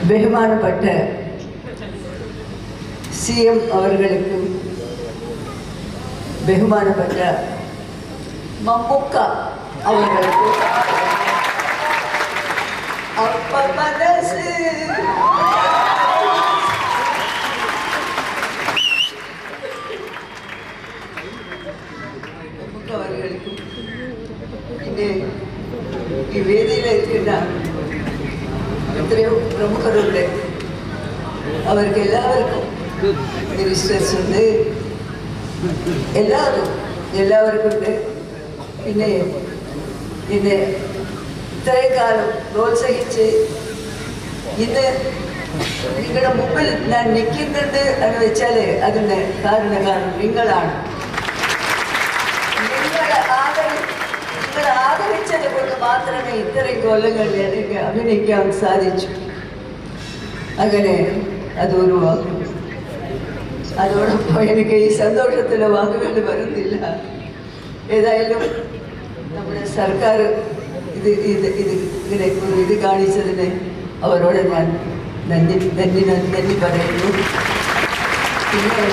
ബഹുമാനപ്പെട്ട CM അവർക്കും ബഹുമാനപ്പെട്ട മമ്മൂക്ക അവർക്കും അപ്പ മനസ്സ് മമ്മൂക്ക അവർക്കും പിന്നെ ഈ വേദിയിലെത്തുന്ന എത്രയോ പ്രമുഖരുണ്ട്. അവർക്ക് എല്ലാവർക്കും മിനിസ്റ്റേഴ്സ് ഉണ്ട്, എല്ലാവർക്കും ഉണ്ട്. പിന്നെ ഇത്രയും കാലം പ്രോത്സാഹിച്ച് ഇന്ന് നിങ്ങളുടെ മുമ്പിൽ ഞാൻ നിൽക്കുന്നുണ്ട് എന്ന് വെച്ചാൽ അതിന് കാരണം നിങ്ങളാണ്. നിങ്ങളെ ആദരിച്ചത് കൊണ്ട് മാത്രമേ ഇത്രയും കൊല്ലങ്ങളിൽ എനിക്ക് അഭിനയിക്കാൻ സാധിച്ചു. അങ്ങനെ അതൊരു വാക്ക്. അതോടൊപ്പം എനിക്ക് ഈ സന്തോഷത്തിലെ വാക്കുകൾ വരുന്നില്ല. ഏതായാലും നമ്മുടെ സർക്കാർ ഇത് കാണിച്ചതിന് അവരോട് ഞാൻ നന്ദി പറയുന്നു. പിന്നെ